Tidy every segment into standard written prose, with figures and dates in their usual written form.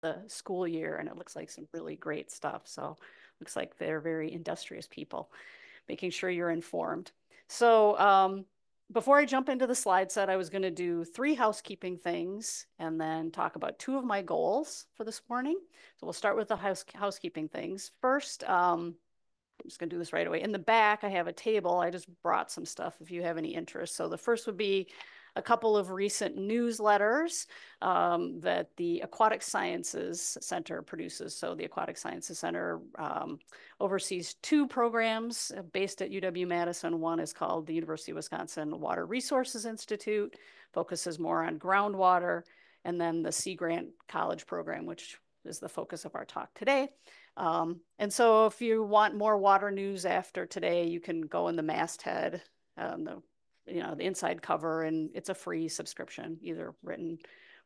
the school year, and it looks like some really great stuff. So looks like they're very industrious people, making sure you're informed. So before I jump into the slide set, I was going to do 3 housekeeping things and then talk about 2 of my goals for this morning. So we'll start with the housekeeping things. First, I'm just going to do this right away. In the back, I have a table. I just brought some stuff if you have any interest. So the first would be a couple of recent newsletters that the Aquatic Sciences Center produces. So the Aquatic Sciences Center oversees 2 programs based at UW-Madison. One is called the University of Wisconsin Water Resources Institute, focuses more on groundwater, and then the Sea Grant College program, which is the focus of our talk today. And so if you want more water news after today, you can go in the masthead, the inside cover, and it's a free subscription, either written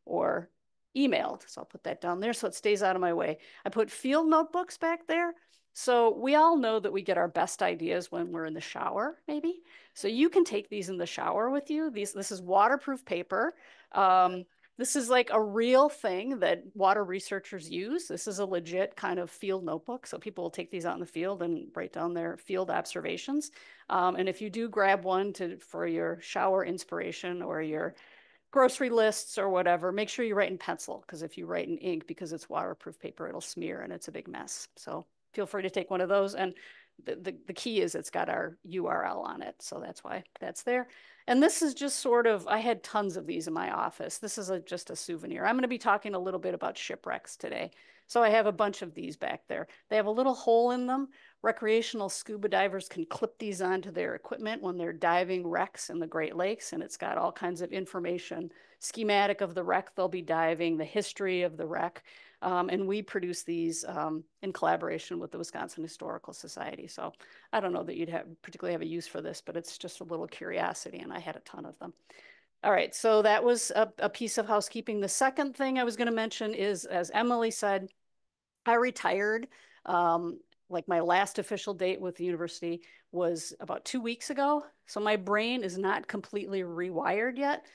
or emailed. So I'll put that down there so it stays out of my way. I put field notebooks back there. So we all know that we get our best ideas when we're in the shower, maybe. So you can take these in the shower with you. This is waterproof paper. This is like a real thing that water researchers use. This is a legit kind of field notebook. So people will take these out in the field and write down their field observations. And if you do grab one for your shower inspiration or your grocery lists or whatever, make sure you write in pencil, because if you write in ink, because it's waterproof paper, it'll smear and it's a big mess. So feel free to take one of those. And the key is it's got our URL on it. So that's why that's there. And this is just sort of, I had tons of these in my office. This is just a souvenir. I'm going to be talking a little bit about shipwrecks today. So I have a bunch of these back there. They have a little hole in them. Recreational scuba divers can clip these onto their equipment when they're diving wrecks in the Great Lakes. And it's got all kinds of information, schematic of the wreck they'll be diving, the history of the wreck. And we produce these in collaboration with the Wisconsin Historical Society. So I don't know that you'd particularly have a use for this, but it's just a little curiosity, and I had a ton of them. All right, so that was a piece of housekeeping. The second thing I was going to mention is, as Emily said, I retired. Like my last official date with the university was about 2 weeks ago. So my brain is not completely rewired yet.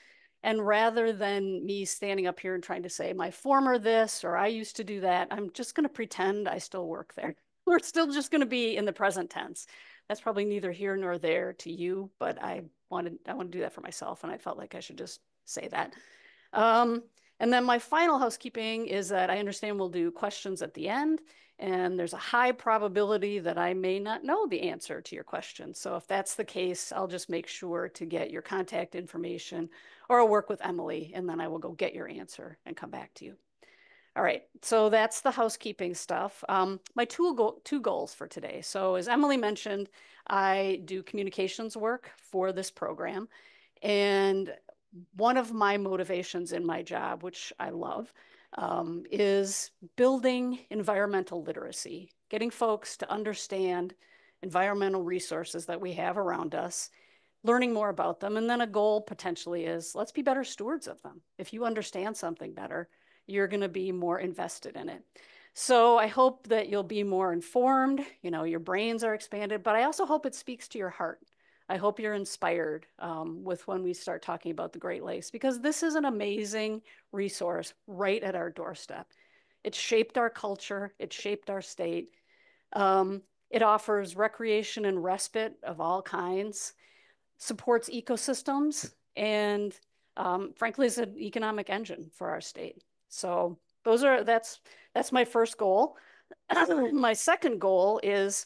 And rather than me standing up here and trying to say my former this or I used to do that, I'm just going to pretend I still work there. We're still just going to be in the present tense. That's probably neither here nor there to you, but I want to do that for myself, and I felt like I should just say that. And then my final housekeeping is that I understand we'll do questions at the end, and there's a high probability that I may not know the answer to your question. So if that's the case, I'll just make sure to get your contact information, or I'll work with Emily, and then I will go get your answer and come back to you. All right, so that's the housekeeping stuff. My two goals for today. So as Emily mentioned, I do communications work for this program. And one of my motivations in my job, which I love, is building environmental literacy, getting folks to understand environmental resources that we have around us, learning more about them. And then a goal potentially is, let's be better stewards of them. If you understand something better, you're going to be more invested in it. So I hope that you'll be more informed, your brains are expanded, but I also hope it speaks to your heart. I hope you're inspired with when we start talking about the Great Lakes, because this is an amazing resource right at our doorstep. It shaped our culture. It shaped our state. It offers recreation and respite of all kinds, supports ecosystems, and frankly, is an economic engine for our state. So that's my first goal. My second goal is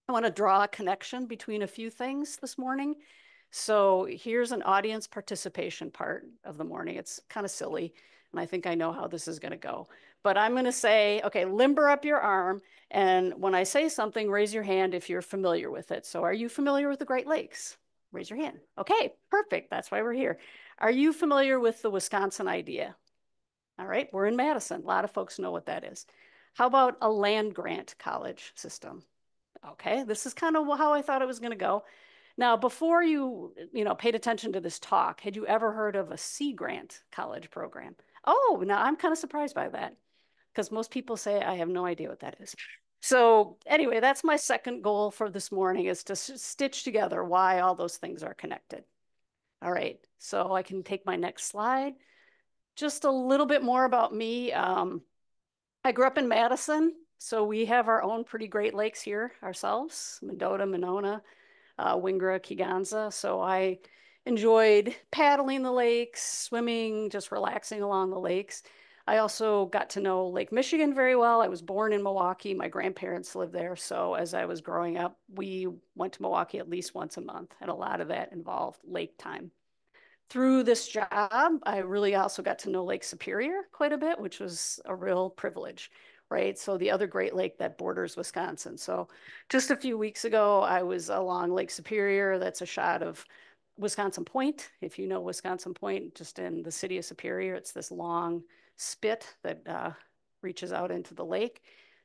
I want to draw a connection between a few things this morning. So here's an audience participation part of the morning. It's kind of silly, and I think I know how this is going to go. But I'm going to say, okay, limber up your arm. And when I say something, raise your hand if you're familiar with it. So are you familiar with the Great Lakes? Raise your hand. Okay, perfect. That's why we're here. Are you familiar with the Wisconsin idea? All right, we're in Madison. A lot of folks know what that is. How about a land grant college system? Okay, this is kind of how I thought it was going to go. Now, before paid attention to this talk, had you ever heard of a Sea Grant college program? Oh, now I'm kind of surprised by that, because most people say I have no idea what that is. So anyway, that's my second goal for this morning, is to stitch together why all those things are connected. All right, so I can take my next slide. Just a little bit more about me. I grew up in Madison, so we have our own pretty great lakes here ourselves, Mendota, Monona, Wingra, Kegonsa. So I enjoyed paddling the lakes, swimming, just relaxing along the lakes. I also got to know Lake Michigan very well. I was born in Milwaukee. My grandparents lived there. So as I was growing up, we went to Milwaukee at least once a month, and a lot of that involved lake time. Through this job, I really also got to know Lake Superior quite a bit, which was a real privilege, right? So the other Great Lake that borders Wisconsin. So just a few weeks ago, I was along Lake Superior. That's a shot of Wisconsin Point. If you know Wisconsin Point, just in the city of Superior, it's this long spit that reaches out into the lake.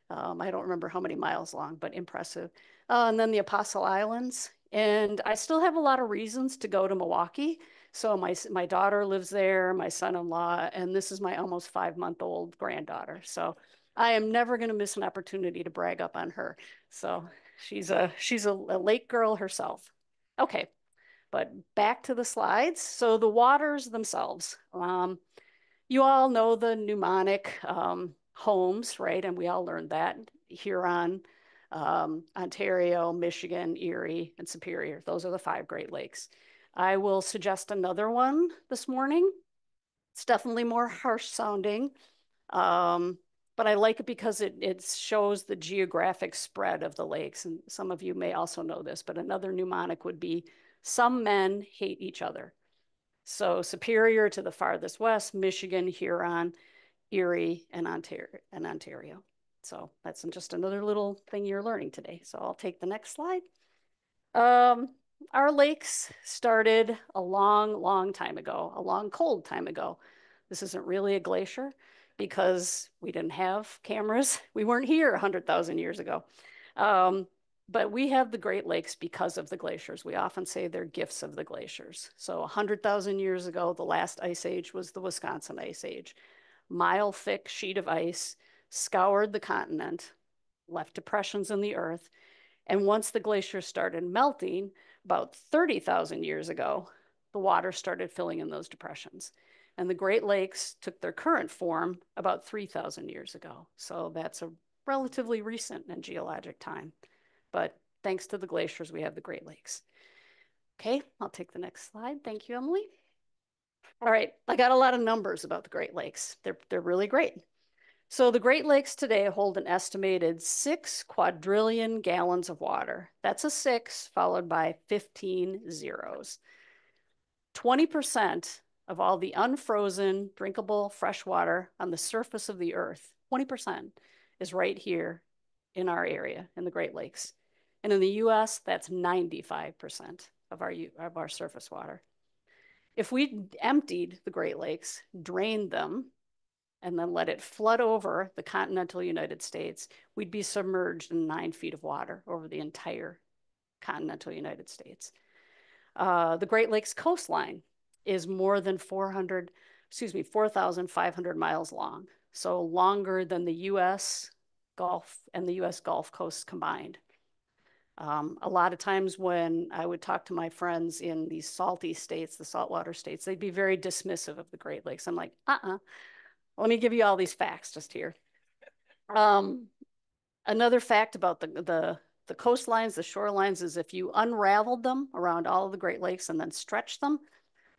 I don't remember how many miles long, but impressive. And then the Apostle Islands. And I still have a lot of reasons to go to Milwaukee. So my daughter lives there, my son-in-law, and this is my almost 5-month-old granddaughter. So I am never going to miss an opportunity to brag up on her. So she's a lake girl herself. Okay, but back to the slides. So the waters themselves. You all know the mnemonic homes, right? And we all learned that. Huron, Ontario, Michigan, Erie, and Superior. Those are the 5 Great Lakes. I will suggest another one this morning. It's definitely more harsh sounding, but I like it because it shows the geographic spread of the lakes. And some of you may also know this, but another mnemonic would be some men hate each other. So Superior to the farthest west, Michigan, Huron, Erie, and Ontario. So that's just another little thing you're learning today. So I'll take the next slide. Um, our lakes started a long, long time ago, a long, cold time ago. This isn't really a glacier because we didn't have cameras. We weren't here 100,000 years ago. But we have the Great Lakes because of the glaciers. We often say they're gifts of the glaciers. So 100,000 years ago, the last ice age was the Wisconsin Ice Age. Mile thick sheet of ice scoured the continent, left depressions in the earth, and once the glaciers started melting, about 30,000 years ago, the water started filling in those depressions. And the Great Lakes took their current form about 3,000 years ago. So that's a relatively recent and geologic time. But thanks to the glaciers, we have the Great Lakes. Okay, I'll take the next slide. Thank you, Emily. All right, I got a lot of numbers about the Great Lakes. They're really great. So the Great Lakes today hold an estimated 6 quadrillion gallons of water. That's a 6 followed by 15 zeros. 20% of all the unfrozen, drinkable fresh water on the surface of the earth, 20% is right here in our area in the Great Lakes. And in the US, that's 95% of our surface water. If we emptied the Great Lakes, drained them, and then let it flood over the continental United States, we'd be submerged in 9 feet of water over the entire continental United States. The Great Lakes coastline is more than 4,500 miles long. So longer than the US Gulf and the US Gulf coast combined. A lot of times when I would talk to my friends in these salty states, the saltwater states, they'd be very dismissive of the Great Lakes. I'm like, let me give you all these facts just here. Another fact about the coastlines, the shorelines, is if you unraveled them around all of the Great Lakes and then stretched them,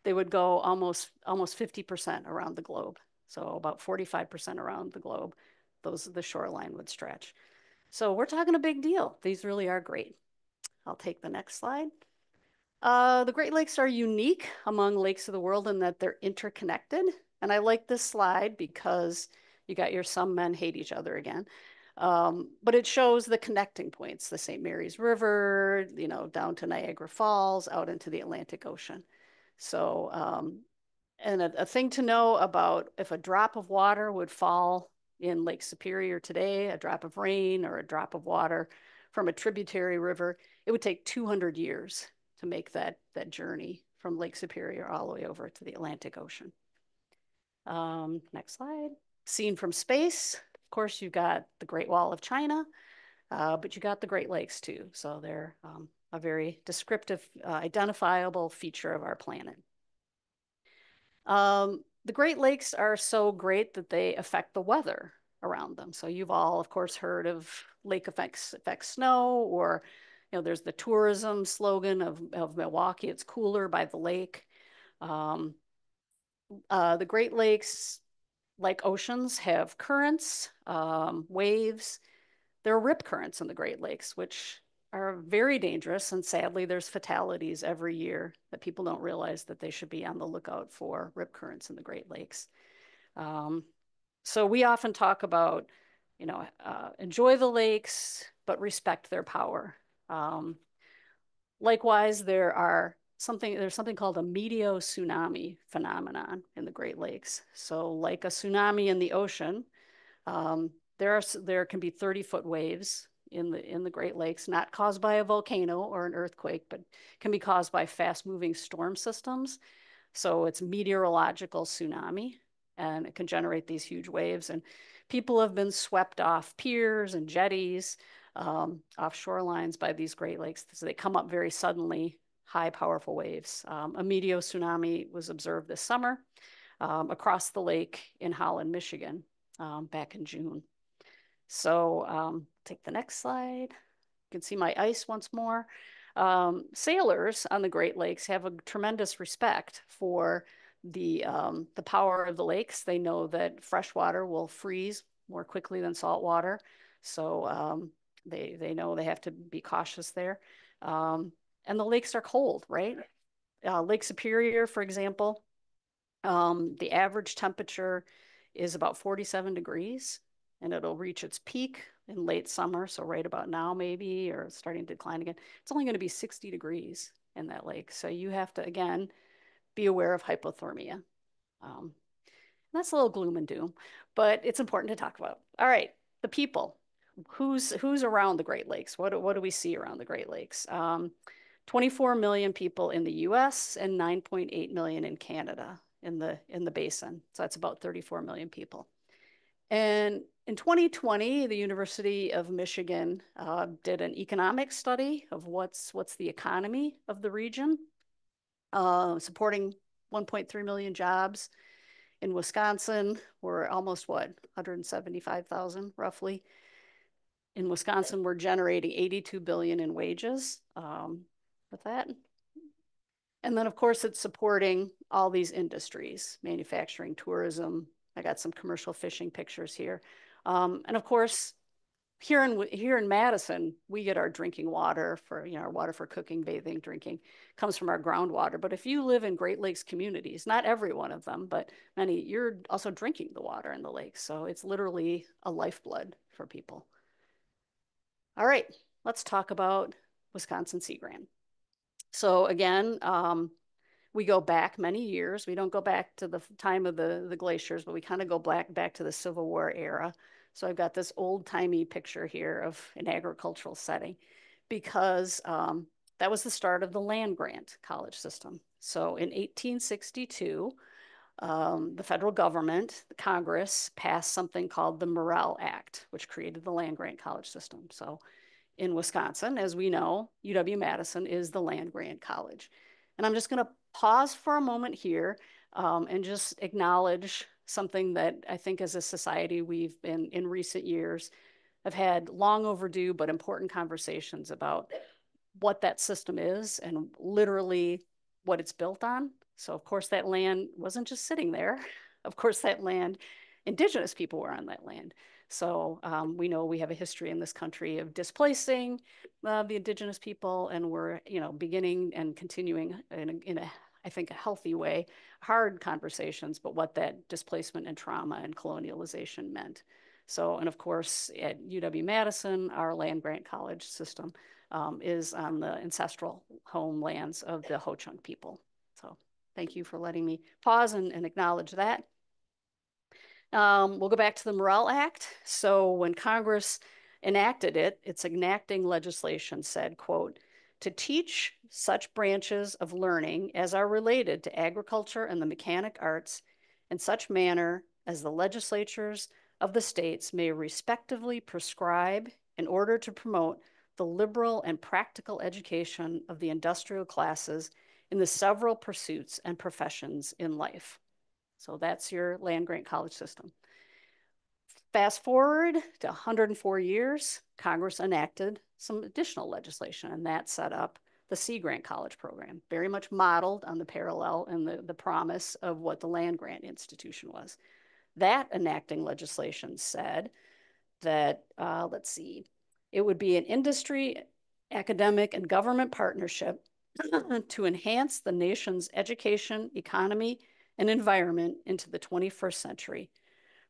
they would go almost 50% around the globe. So about 45% around the globe, the shoreline would stretch. So we're talking a big deal. These really are great. I'll take the next slide. The Great Lakes are unique among lakes of the world in that they're interconnected. And I like this slide because you got your some men hate each other again. But it shows the connecting points, the St. Mary's River, down to Niagara Falls, out into the Atlantic Ocean. So, and a thing to know about if a drop of water would fall in Lake Superior today, a drop of rain or a drop of water from a tributary river, it would take 200 years to make that journey from Lake Superior all the way over to the Atlantic Ocean. Next slide. Seen from space, of course, you've got the Great Wall of China, but you got the Great Lakes too. So they're a very descriptive, identifiable feature of our planet. The Great Lakes are so great that they affect the weather. around them. So you've all, of course, heard of lake effect snow, or there's the tourism slogan of Milwaukee, it's cooler by the lake. Um, the Great Lakes, like oceans, have currents, waves. There are rip currents in the Great Lakes, which are very dangerous. And sadly, there's fatalities every year that people don't realize that they should be on the lookout for rip currents in the Great Lakes. Um, so we often talk about, enjoy the lakes, but respect their power. Um, Likewise, there's something called a meteo tsunami phenomenon in the Great Lakes. So like a tsunami in the ocean, there can be 30-foot waves in the Great Lakes, not caused by a volcano or an earthquake, but can be caused by fast-moving storm systems. So it's meteorological tsunami, and it can generate these huge waves. And people have been swept off piers and jetties, off shorelines by these Great Lakes. So they come up very suddenly, high, powerful waves. A meteo tsunami was observed this summer across the lake in Holland, Michigan, back in June. So take the next slide. You can see my ice once more. Sailors on the Great Lakes have a tremendous respect for the power of the lakes. They know that fresh water will freeze more quickly than salt water. So they know they have to be cautious there. And the lakes are cold, right? Lake Superior, for example, the average temperature is about 47 degrees, and it'll reach its peak in late summer. So right about now, maybe, or starting to decline again. It's only going to be 60 degrees in that lake. So you have to, again, be aware of hypothermia. That's a little gloom and doom, but it's important to talk about. All right, the people. Who's around the Great Lakes? What do we see around the Great Lakes? 24 million people in the US and 9.8 million in Canada in the basin. So that's about 34 million people. And in 2020, the University of Michigan did an economic study of what's the economy of the region, supporting 1.3 million jobs. In Wisconsin, we're almost 175,000 roughly. In Wisconsin, we're generating 82 billion in wages with that. And then, of course, it's supporting all these industries, manufacturing, tourism. I got some commercial fishing pictures here. And of course, here in Madison, we get our drinking water for, our water for cooking, bathing, drinking, comes from our groundwater. But if you live in Great Lakes communities, not every one of them, but many, you're also drinking the water in the lakes. So it's literally a lifeblood for people. All right, let's talk about Wisconsin Sea Grant. So again, we go back many years. We don't go back to the time of the glaciers, but we kind of go back to the Civil War era. So I've got this old-timey picture here of an agricultural setting because that was the start of the land grant college system. So in 1862, the federal government, the Congress, passed something called the Morrill Act, which created the land grant college system. So in Wisconsin, as we know, UW-Madison is the land grant college. And I'm just going to pause for a moment here and just acknowledge something that I think as a society we've been in recent years have had long overdue but important conversations about what that system is and literally what it's built on. So of course that land wasn't just sitting there. Of course that land, indigenous people were on that land. So we know we have a history in this country of displacing the indigenous people, and we're beginning and continuing in a I think a healthy way, hard conversations, but what that displacement and trauma and colonialization meant. So, and of course at UW-Madison, our land grant college system is on the ancestral homelands of the Ho-Chunk people. So thank you for letting me pause and acknowledge that. We'll go back to the Morrill Act. So when Congress enacted it, its enacting legislation said, quote, to teach such branches of learning as are related to agriculture and the mechanic arts in such manner as the legislatures of the states may respectively prescribe in order to promote the liberal and practical education of the industrial classes in the several pursuits and professions in life. So that's your land grant college system. Fast forward to 104 years, Congress enacted some additional legislation, and that set up the Sea Grant College program, very much modeled on the parallel and the promise of what the land grant institution was. That enacting legislation said that, let's see, it would be an industry, academic, and government partnership to enhance the nation's education, economy, and environment into the 21st century,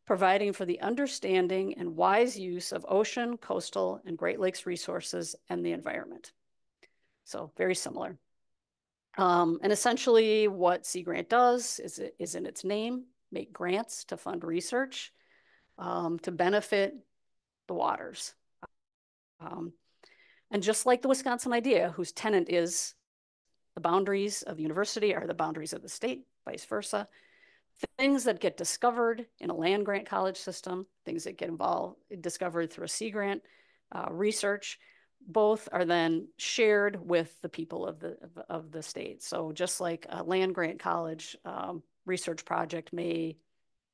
providing for the understanding and wise use of ocean, coastal, and Great Lakes resources and the environment. So very similar. And essentially what Sea Grant does is in its name, make grants to fund research to benefit the waters. And just like the Wisconsin idea, whose tenant is the boundaries of the university are the boundaries of the state, vice versa, things that get discovered in a land grant college system, things that get discovered through a Sea Grant research, both are then shared with the people of the state. So just like a land grant college research project may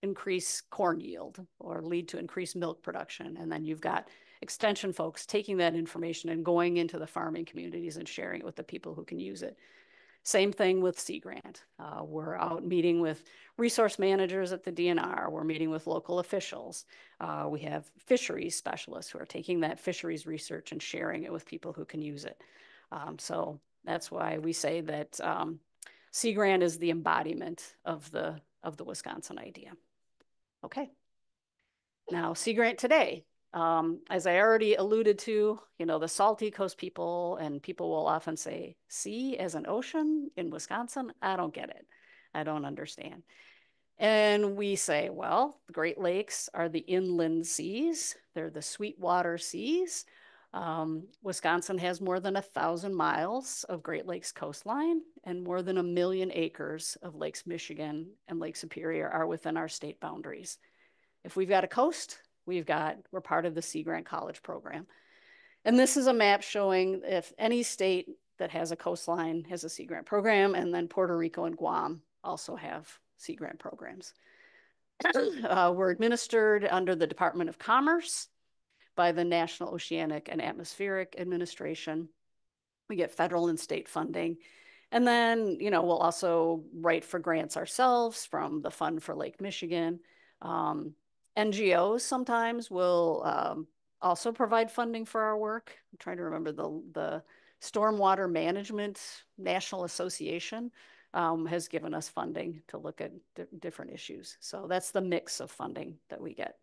increase corn yield or lead to increased milk production, and then you've got extension folks taking that information and going into the farming communities and sharing it with the people who can use it. Same thing with Sea Grant. We're out meeting with resource managers at the DNR. We're meeting with local officials. We have fisheries specialists who are taking that fisheries research and sharing it with people who can use it. So that's why we say that Sea Grant is the embodiment of the Wisconsin idea. Okay. Now, Sea Grant today. As I already alluded to, the salty coast people, and people will often say, sea as an ocean in Wisconsin? I don't get it. I don't understand. And we say, well, the Great Lakes are the inland seas. They're the sweetwater seas. Wisconsin has more than 1,000 miles of Great Lakes coastline, and more than 1 million acres of Lakes Michigan and Lake Superior are within our state boundaries. If we've got a coast, we're part of the Sea Grant College program. And this is a map showing if any state that has a coastline has a Sea Grant program, and then Puerto Rico and Guam also have Sea Grant programs. We're administered under the Department of Commerce by the National Oceanic and Atmospheric Administration. We get federal and state funding. And then, we'll also write for grants ourselves from the Fund for Lake Michigan. NGOs sometimes will also provide funding for our work. I'm trying to remember the Stormwater Management National Association has given us funding to look at different issues. So that's the mix of funding that we get.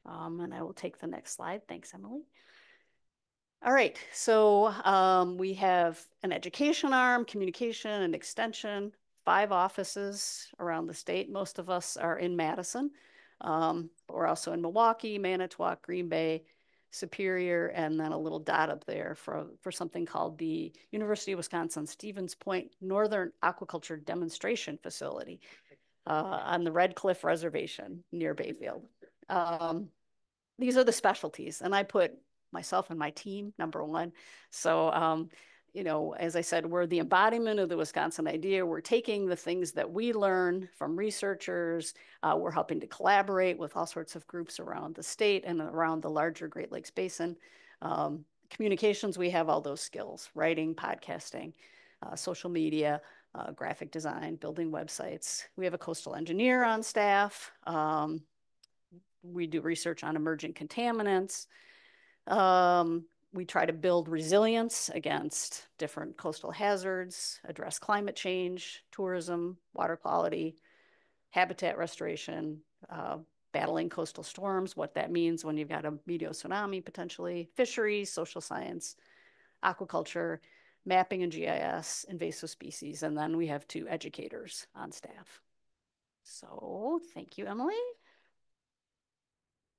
And I will take the next slide. Thanks, Emily. All right, so we have an education arm, communication and extension, 5 offices around the state. Most of us are in Madison. We're also in Milwaukee, Manitowoc, Green Bay, Superior, and then a little dot up there for something called the University of Wisconsin Stevens Point Northern Aquaculture Demonstration Facility on the Red Cliff Reservation near Bayfield. These are the specialties, and I put myself and my team number 1. So as I said, we're the embodiment of the Wisconsin idea. We're taking the things that we learn from researchers. We're helping to collaborate with all sorts of groups around the state and around the larger Great Lakes Basin. Communications, we have all those skills: writing, podcasting, social media, graphic design, building websites. We have a coastal engineer on staff. We do research on emerging contaminants. We try to build resilience against different coastal hazards, address climate change, tourism, water quality, habitat restoration, battling coastal storms, what that means when you've got a meteo tsunami potentially, fisheries, social science, aquaculture, mapping and GIS, invasive species, and then we have 2 educators on staff. So thank you, Emily.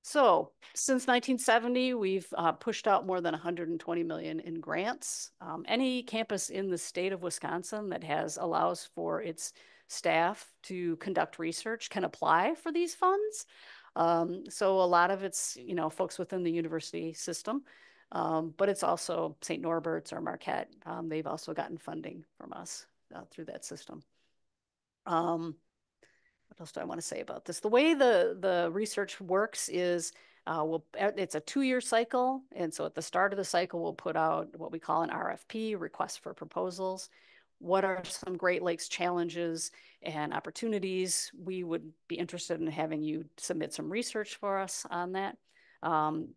So since 1970, we've pushed out more than 120 million in grants. Any campus in the state of Wisconsin that allows for its staff to conduct research can apply for these funds. So a lot of it's, folks within the university system, but it's also St. Norbert's or Marquette. They've also gotten funding from us through that system. what else do I want to say about this? The way the research works is it's a 2-year cycle. And so at the start of the cycle, we'll put out what we call an RFP, request for proposals. What are some Great Lakes challenges and opportunities? We would be interested in having you submit some research for us on that.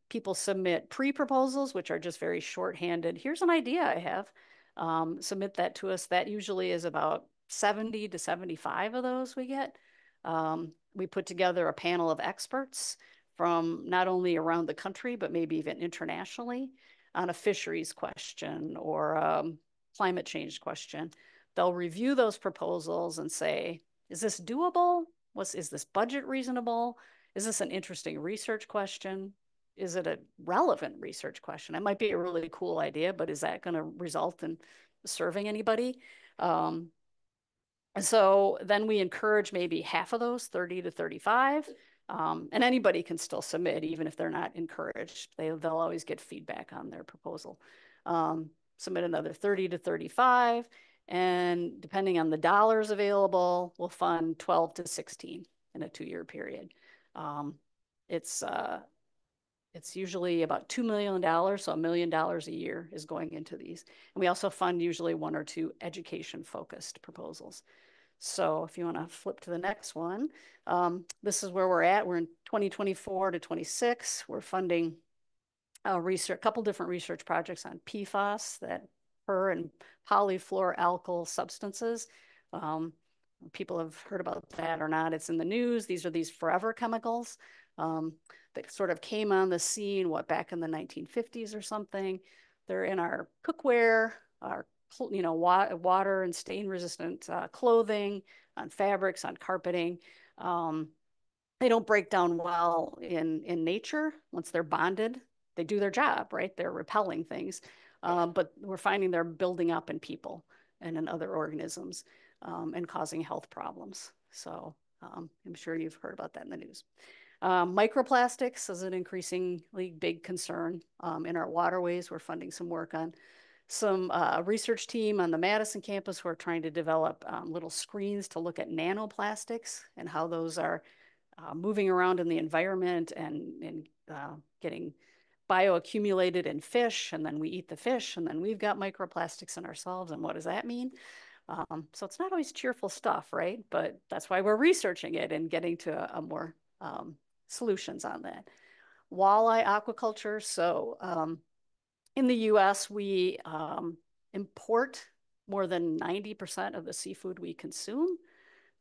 People submit pre-proposals, which are just very shorthanded. Here's an idea I have. Submit that to us. That usually is about 70 to 75 of those we get. We put together a panel of experts from not only around the country, but maybe even internationally on a fisheries question or climate change question. They'll review those proposals and say, is this doable? Is this budget reasonable? Is this an interesting research question? Is it a relevant research question? It might be a really cool idea, but is that going to result in serving anybody? So then we encourage maybe half of those, 30 to 35. And anybody can still submit, even if they're not encouraged. They'll always get feedback on their proposal. Submit another 30 to 35. And depending on the dollars available, we'll fund 12 to 16 in a 2-year period. It's usually about $2 million, so $1 million a year is going into these. And we also fund usually 1 or 2 education-focused proposals. So if you want to flip to the next one, this is where we're at. We're in 2024 to 26. We're funding a couple different research projects on PFAS, that per and polyfluoroalkyl substances. People have heard about that or not. It's in the news. These are these forever chemicals that sort of came on the scene, back in the 1950s or something. They're in our cookware, our water and stain resistant clothing, on fabrics, on carpeting. They don't break down well in nature once they're bonded. They do their job, right? They're repelling things. But we're finding they're building up in people and in other organisms and causing health problems. So I'm sure you've heard about that in the news. Microplastics is an increasingly big concern in our waterways. We're funding some work on some research team on the Madison campus who are trying to develop little screens to look at nanoplastics and how those are moving around in the environment and getting bioaccumulated in fish, and then we eat the fish, and then we've got microplastics in ourselves, and what does that mean? So it's not always cheerful stuff, right? But that's why we're researching it and getting to a more solutions on that. Walleye aquaculture. So in the US, we import more than 90% of the seafood we consume.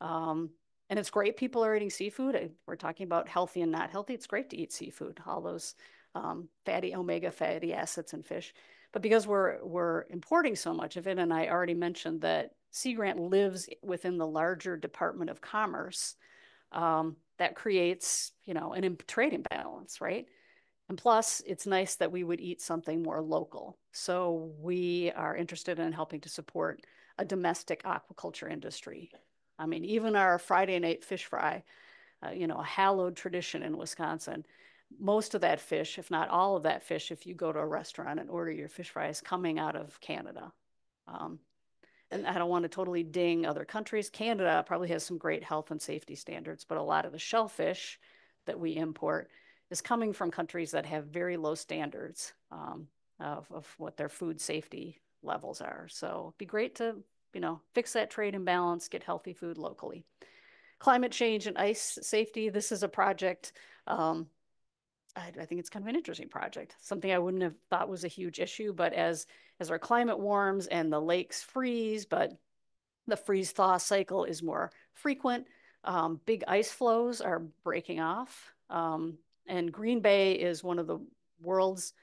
And it's great people are eating seafood. We're talking about healthy and not healthy. It's great to eat seafood, all those omega fatty acids in fish. But because we're importing so much of it, and I already mentioned that Sea Grant lives within the larger Department of Commerce, that creates, an trade imbalance, right? And plus, it's nice that we would eat something more local. So we are interested in helping to support a domestic aquaculture industry. I mean, even our Friday night fish fry, a hallowed tradition in Wisconsin, most of that fish, if not all of that fish, if you go to a restaurant and order your fish fry, is coming out of Canada. And I don't want to totally ding other countries. Canada probably has some great health and safety standards, but a lot of the shellfish that we import is coming from countries that have very low standards of what their food safety levels are. So it'd be great to, fix that trade imbalance, get healthy food locally. Climate change and ice safety. This is a project. I think it's kind of an interesting project, something I wouldn't have thought was a huge issue, but as our climate warms and the lakes freeze, but the freeze-thaw cycle is more frequent, big ice flows are breaking off. And Green Bay is one of the world's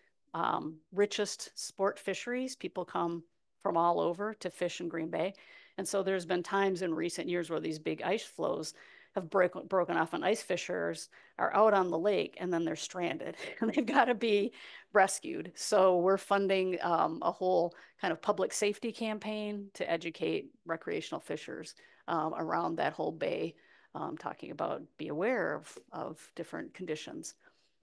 richest sport fisheries. People come from all over to fish in Green Bay. And so there's been times in recent years where these big ice flows have broken off, and ice fishers are out on the lake and then they're stranded and they've got to be rescued. So we're funding a whole kind of public safety campaign to educate recreational fishers around that whole bay, talking about be aware of different conditions.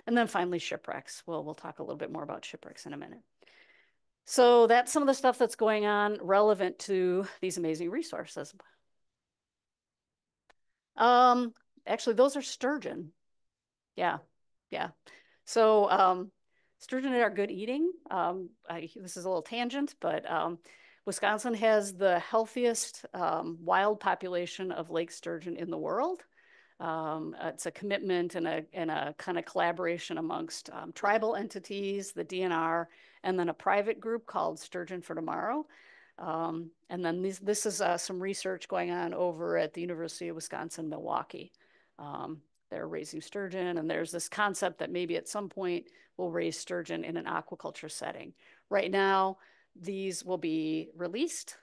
And then finally, shipwrecks. We'll talk a little bit more about shipwrecks in a minute. So that's some of the stuff that's going on relevant to these amazing resources. Um, Actually, those are sturgeon. Yeah, yeah. So sturgeon are good eating. This is a little tangent, but Wisconsin has the healthiest wild population of lake sturgeon in the world. It's a commitment and a kind of collaboration amongst tribal entities, the DNR, and then a private group called Sturgeon for Tomorrow. And then this is some research going on over at the University of Wisconsin-Milwaukee. They're raising sturgeon, and there's this concept that maybe at some point we'll raise sturgeon in an aquaculture setting. Right now, these will be released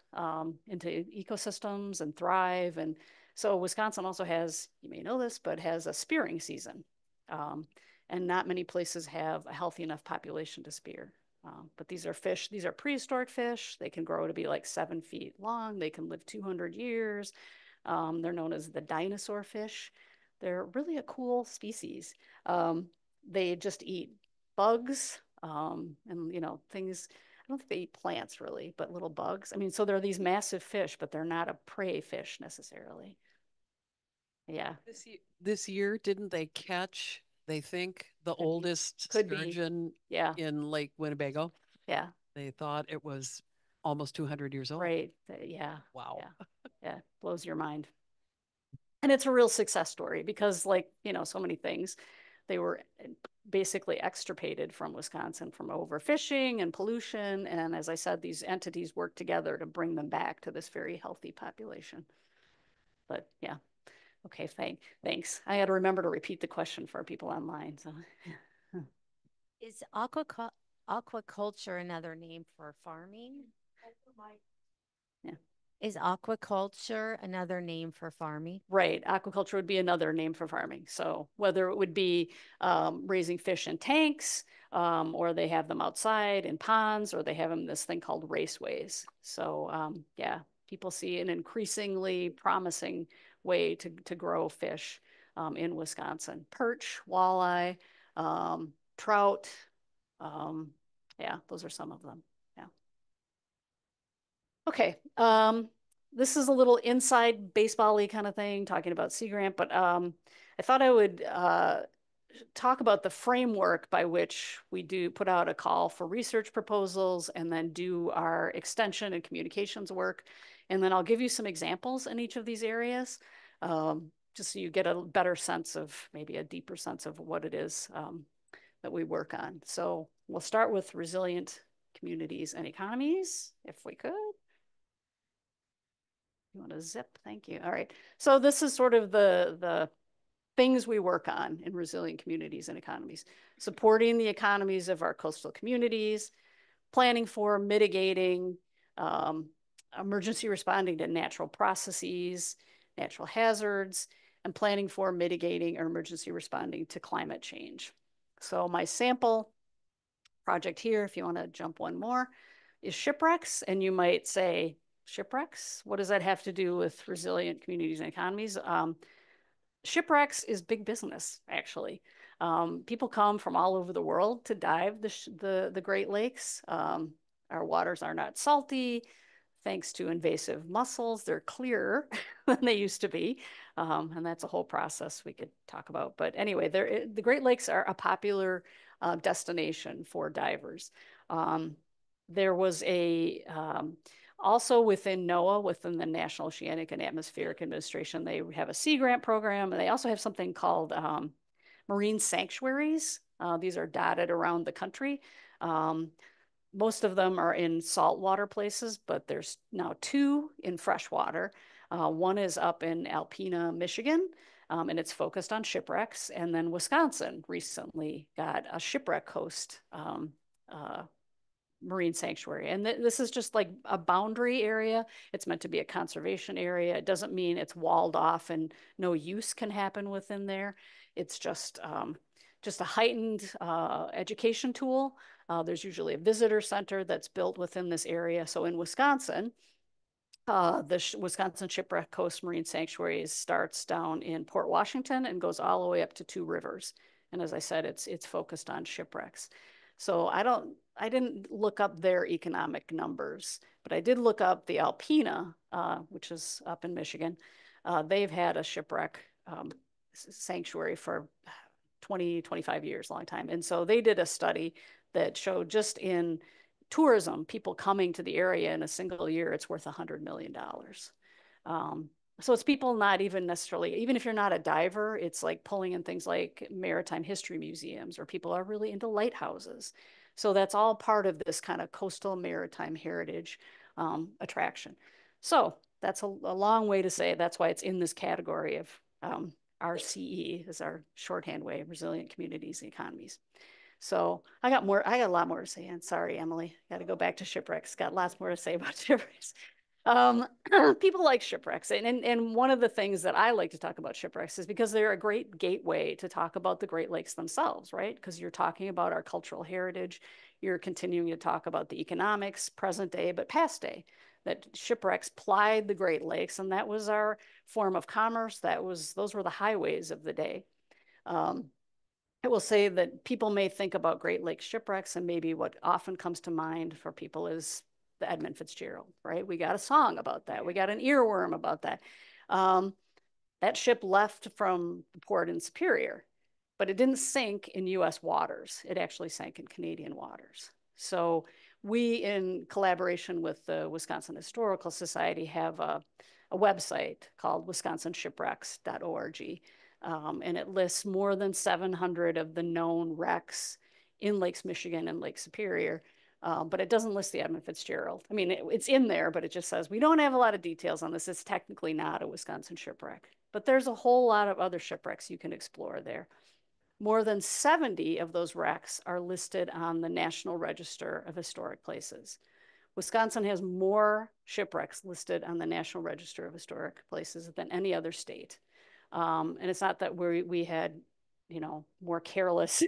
into ecosystems and thrive. And so Wisconsin also has, you may know this, but has a spearing season. And not many places have a healthy enough population to spear. But these are fish, these are prehistoric fish. They can grow to be like 7 feet long. They can live 200 years. They're known as the dinosaur fish. They're really a cool species. They just eat bugs and, you know, things. I don't think they eat plants really, but little bugs. I mean, so they're these massive fish, but they're not a prey fish necessarily. Yeah, This year, didn't they catch, they think, the could be. oldest Could be. sturgeon Yeah, in Lake Winnebago? yeah, They thought it was almost 200 years old. right. Yeah, Wow. yeah, yeah. Blows your mind. And it's a real success story because, like, you know, so many things, they were basically extirpated from Wisconsin from overfishing and pollution. And as I said, these entities work together to bring them back to this very healthy population. But yeah, okay, thanks. I had to remember to repeat the question for people online. So, Is aquaculture another name for farming? yeah. Is aquaculture another name for farming? Right. Aquaculture would be another name for farming. So whether it would be raising fish in tanks, or they have them outside in ponds, or they have them in this thing called raceways. So yeah, people see an increasingly promising way to grow fish in Wisconsin. Perch, walleye, trout. Um, yeah, those are some of them. Yeah. Okay. This is a little inside baseball-y kind of thing, talking about Sea Grant, but I thought I would talk about the framework by which we do put out a call for research proposals and then do our extension and communications work. And then I'll give you some examples in each of these areas, just so you get a better sense of, maybe a deeper sense of what it is that we work on. So we'll start with resilient communities and economies, if we could. You want to zip? Thank you. All right. So this is sort of the things we work on in resilient communities and economies. Supporting the economies of our coastal communities, planning for, mitigating, emergency responding to natural processes, natural hazards, and planning for, mitigating, or emergency responding to climate change. So my sample project here, if you want to jump one more, is shipwrecks. And you might say, shipwrecks? What does that have to do with resilient communities and economies? Shipwrecks is big business, actually. People come from all over the world to dive the Great Lakes. Our waters are not salty. Thanks to invasive mussels, they're clearer than they used to be. And that's a whole process we could talk about. But anyway, the Great Lakes are a popular destination for divers. There was also within NOAA, within the National Oceanic and Atmospheric Administration, they have a Sea Grant program, and they also have something called marine sanctuaries. These are dotted around the country. Most of them are in saltwater places, but there's now two in freshwater. One is up in Alpena, Michigan, and it's focused on shipwrecks. And then Wisconsin recently got a shipwreck coast marine sanctuary. And this is just like a boundary area. It's meant to be a conservation area. It doesn't mean it's walled off and no use can happen within there. It's just a heightened education tool. There's usually a visitor center that's built within this area. So in Wisconsin, the Wisconsin Shipwreck Coast Marine Sanctuary starts down in Port Washington and goes all the way up to Two Rivers. And as I said, it's focused on shipwrecks. So I didn't look up their economic numbers, but I did look up the Alpena, which is up in Michigan. They've had a shipwreck sanctuary for 20, 25 years, long time. And so they did a study that showed just in tourism, people coming to the area in a single year, it's worth $100 million. So it's people not even necessarily, even if you're not a diver, it's like pulling in things like maritime history museums, or people are really into lighthouses. So that's all part of this kind of coastal maritime heritage attraction. So that's a long way to say that's why it's in this category of RCE, is our shorthand way of resilient communities and economies. So I got a lot more to say. And sorry, Emily, got to go back to shipwrecks. Got lots more to say about shipwrecks. People like shipwrecks. And one of the things that I like to talk about shipwrecks is because they're a great gateway to talk about the Great Lakes themselves, right? Because you're talking about our cultural heritage. You're continuing to talk about the economics, present day, but past day. That shipwrecks plied the Great Lakes, and that was our form of commerce. Those were the highways of the day. I will say that people may think about Great Lakes shipwrecks, and maybe what often comes to mind for people is the Edmund Fitzgerald, right? We got a song about that. We got an earworm about that. That ship left from the port in Superior, but it didn't sink in US waters. It actually sank in Canadian waters. So we, in collaboration with the Wisconsin Historical Society, have a website called wisconsinshipwrecks.org. And it lists more than 700 of the known wrecks in Lakes Michigan and Lake Superior. But it doesn't list the Edmund Fitzgerald. I mean, it's in there, but it just says, we don't have a lot of details on this. It's technically not a Wisconsin shipwreck. But there's a whole lot of other shipwrecks you can explore there. More than 70 of those wrecks are listed on the National Register of Historic Places. Wisconsin has more shipwrecks listed on the National Register of Historic Places than any other state. And it's not that we had, more careless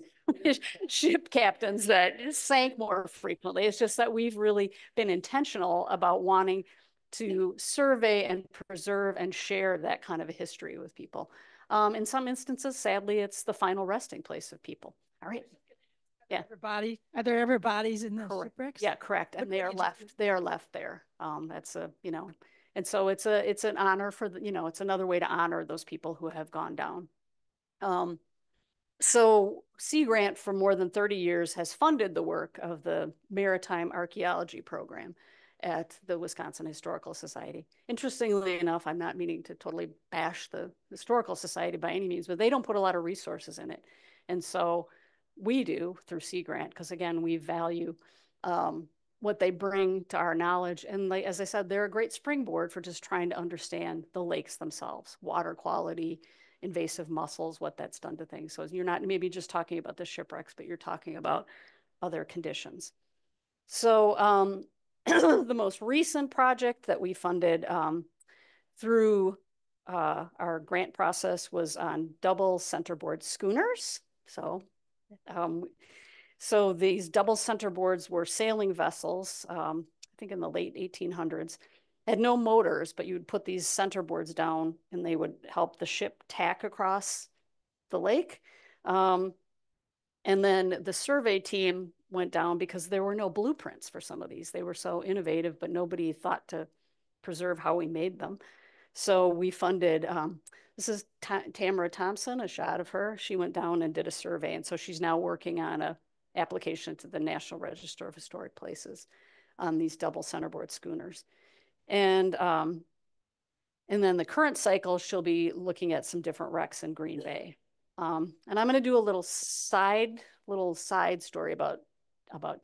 ship captains that sank more frequently. It's just that we've really been intentional about wanting to survey and preserve and share that kind of a history with people. In some instances, sadly, it's the final resting place of people. All right. Yeah. Are there ever bodies in the correct. shipwrecks? Yeah, correct. And they are left there. That's and so it's an honor for it's another way to honor those people who have gone down. So Sea Grant for more than 30 years has funded the work of the Maritime Archaeology Program at the Wisconsin Historical Society. Interestingly enough, I'm not meaning to totally bash the Historical Society by any means, but they don't put a lot of resources in it. And so we do through Sea Grant, because again, we value what they bring to our knowledge. And like, as I said, they're a great springboard for just trying to understand the lakes themselves, water quality, invasive mussels, what that's done to things. So you're not maybe just talking about the shipwrecks, but you're talking about other conditions. So the most recent project that we funded through our grant process was on double centerboard schooners. So these double centerboards were sailing vessels, I think in the late 1800s, had no motors, but you would put these centerboards down and they would help the ship tack across the lake. And then the survey team went down because there were no blueprints for some of these. They were so innovative, but nobody thought to preserve how we made them. So we funded, this is Tamara Thompson, a shot of her. She went down and did a survey. And so she's now working on an application to the National Register of Historic Places on these double centerboard schooners. And then the current cycle, she'll be looking at some different wrecks in Green Bay. And I'm going to do a little side story about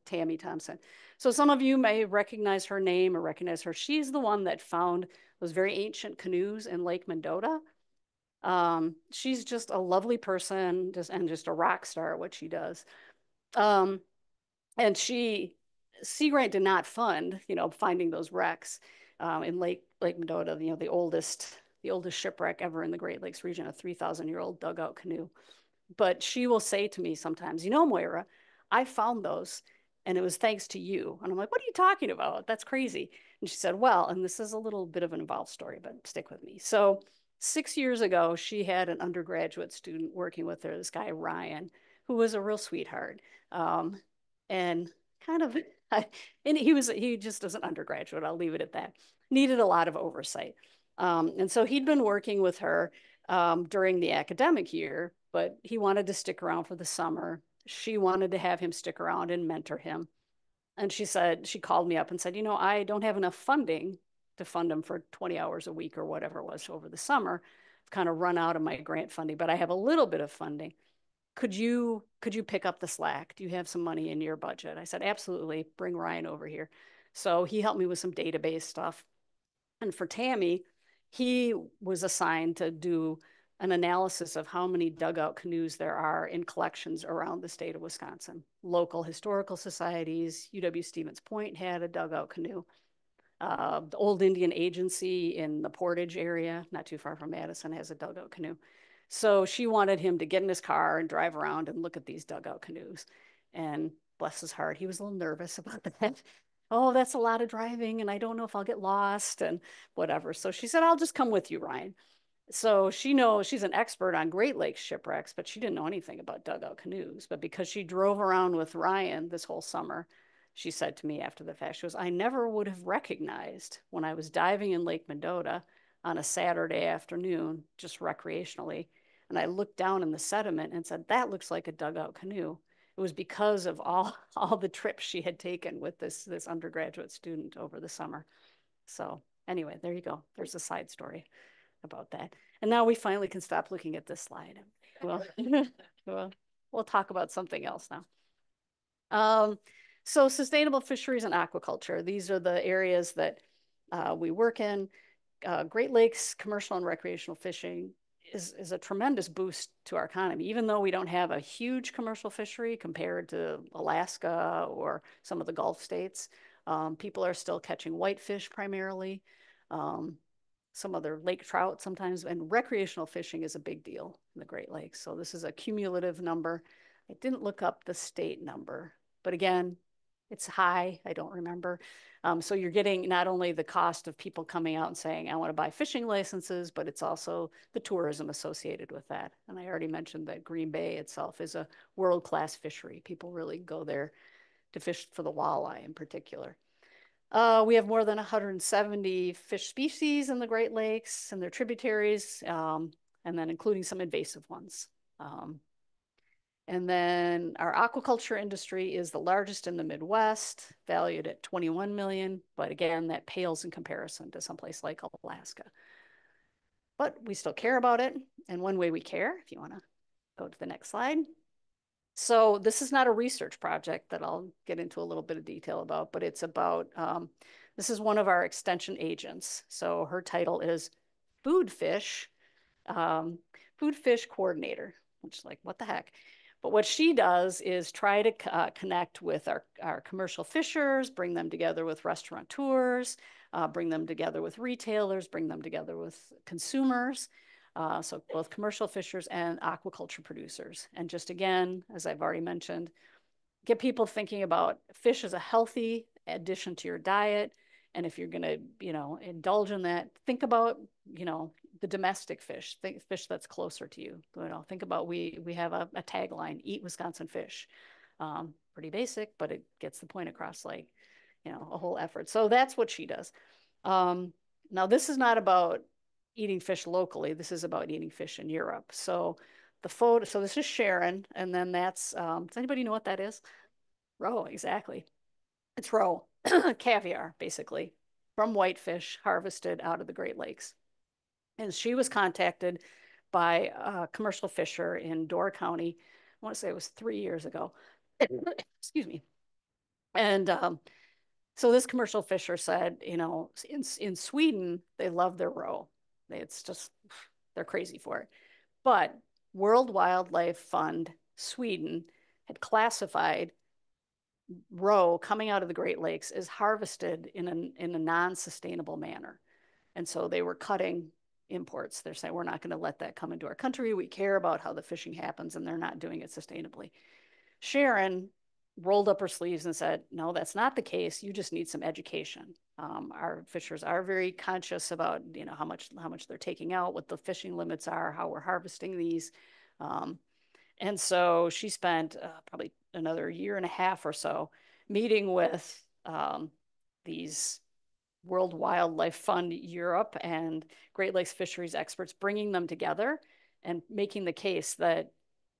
Tammy Thompson. So some of you may recognize her name or recognize her. She's the one that found those very ancient canoes in Lake Mendota. She's just a lovely person, just a rock star at what she does. And Sea Grant did not fund, finding those wrecks in Lake Mendota, the oldest shipwreck ever in the Great Lakes region, a 3,000-year-old dugout canoe. But she will say to me sometimes, Moira, I found those and it was thanks to you. And I'm like, what are you talking about? That's crazy. And she said, well, and this is a little bit of an involved story, but stick with me. So 6 years ago, she had an undergraduate student working with her, this guy, Ryan, who was a real sweetheart. And kind of, and he just as an undergraduate, I'll leave it at that, needed a lot of oversight. And so he'd been working with her during the academic year, but he wanted to stick around for the summer. She wanted to have him stick around and mentor him. And she called me up and said, I don't have enough funding to fund him for 20 hours a week or whatever it was over the summer. I've kind of run out of my grant funding, but I have a little bit of funding. Could you pick up the slack? Do you have some money in your budget? I said, absolutely. Bring Ryan over here. So he helped me with some database stuff. And for Tammy, he was assigned to do an analysis of how many dugout canoes there are in collections around the state of Wisconsin. Local historical societies, UW Stevens Point had a dugout canoe. The Old Indian Agency in the Portage area, not too far from Madison, has a dugout canoe. So she wanted him to get in his car and drive around and look at these dugout canoes. And bless his heart, he was a little nervous about that. Oh, that's a lot of driving, and I don't know if I'll get lost and whatever. So she said, I'll just come with you, Ryan. So she knows she's an expert on Great Lakes shipwrecks, but she didn't know anything about dugout canoes. But because she drove around with Ryan this whole summer, she said to me after the fact, she goes, I never would have recognized when I was diving in Lake Mendota on a Saturday afternoon, just recreationally, and I looked down in the sediment and said, that looks like a dugout canoe. It was because of all the trips she had taken with this undergraduate student over the summer. So anyway, there you go. There's a side story about that. And now we finally can stop looking at this slide. Well, we'll talk about something else now. So sustainable fisheries and aquaculture. These are the areas that we work in. Great Lakes commercial and recreational fishing is a tremendous boost to our economy, even though we don't have a huge commercial fishery compared to Alaska or some of the Gulf states. People are still catching whitefish primarily, some other lake trout sometimes, and recreational fishing is a big deal in the Great Lakes. So this is a cumulative number. I didn't look up the state number, but again, it's high. I don't remember. So you're getting not only the cost of people coming out and saying, I want to buy fishing licenses, but it's also the tourism associated with that. And I already mentioned that Green Bay itself is a world-class fishery. People really go there to fish for the walleye in particular. We have more than 170 fish species in the Great Lakes and their tributaries, and then including some invasive ones. And then our aquaculture industry is the largest in the Midwest, valued at 21 million. But again, that pales in comparison to someplace like Alaska. But we still care about it. And one way we care, if you want to go to the next slide. So this is not a research project that I'll get into a little bit of detail about, but it's about, this is one of our extension agents. So her title is food fish coordinator, which is like, what the heck? But what she does is try to connect with our commercial fishers, bring them together with restaurateurs, bring them together with retailers, bring them together with consumers. So both commercial fishers and aquaculture producers. And just again, as I've already mentioned, get people thinking about fish as a healthy addition to your diet. And if you're going to, indulge in that, think about, the domestic fish, fish that's closer to you. Think about, we have a tagline, eat Wisconsin fish. Pretty basic, but it gets the point across, like, a whole effort. So that's what she does. Now, this is not about eating fish locally. This is about eating fish in Europe. So so this is Sharon, and then that's, does anybody know what that is? Roe, exactly. It's roe, caviar, basically, from whitefish harvested out of the Great Lakes. And she was contacted by a commercial fisher in Door County. I want to say it was 3 years ago. Excuse me. And so this commercial fisher said, in Sweden, they love their roe. It's just, they're crazy for it. But World Wildlife Fund Sweden had classified roe coming out of the Great Lakes as harvested in a non-sustainable manner. And so they were cutting imports. They're saying, we're not going to let that come into our country. We care about how the fishing happens, and they're not doing it sustainably. Sharon rolled up her sleeves and said, no, that's not the case. You just need some education. Our fishers are very conscious about, how much they're taking out, what the fishing limits are, how we're harvesting these. And so she spent probably another year and a half or so meeting with these World Wildlife Fund Europe and Great Lakes fisheries experts, bringing them together and making the case that,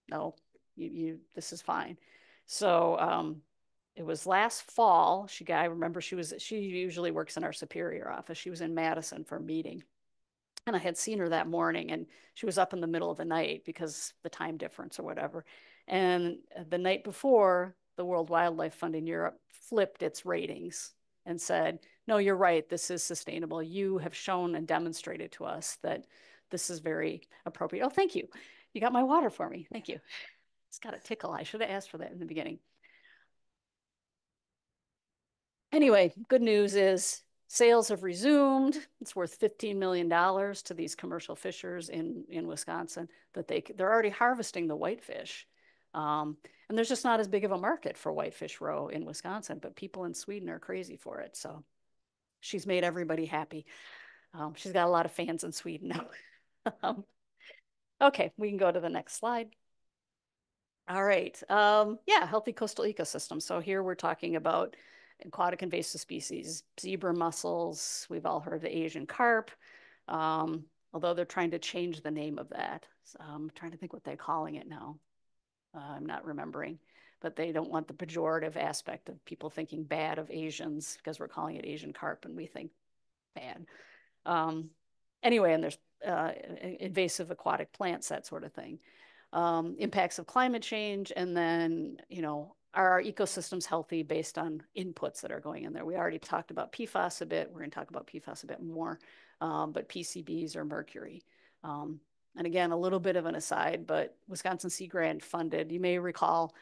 no, this is fine. So it was last fall. I remember she usually works in our Superior office. She was in Madison for a meeting. And I had seen her that morning, and she was up in the middle of the night because the time difference or whatever. And the night before, the World Wildlife Fund in Europe flipped its ratings and said, no, you're right, this is sustainable. You have shown and demonstrated to us that this is very appropriate. Oh, thank you. You got my water for me. Thank you. It's got a tickle. I should have asked for that in the beginning. Anyway, good news is sales have resumed. It's worth $15 million to these commercial fishers in Wisconsin that they're already harvesting the whitefish. And there's just not as big of a market for whitefish roe in Wisconsin, but people in Sweden are crazy for it. So she's made everybody happy. She's got a lot of fans in Sweden now. Okay, we can go to the next slide. All right. Yeah, healthy coastal ecosystems. So here we're talking about aquatic invasive species, zebra mussels. We've all heard of the Asian carp, although they're trying to change the name of that. So I'm trying to think what they're calling it now. I'm not remembering, but they don't want the pejorative aspect of people thinking bad of Asians because we're calling it Asian carp and we think bad. Anyway, and there's invasive aquatic plants, that sort of thing. Impacts of climate change, and then, are our ecosystems healthy based on inputs that are going in there? We already talked about PFAS a bit. We're going to talk about PFAS a bit more, but PCBs or mercury. And again, a little bit of an aside, but Wisconsin Sea Grant funded, you may recall,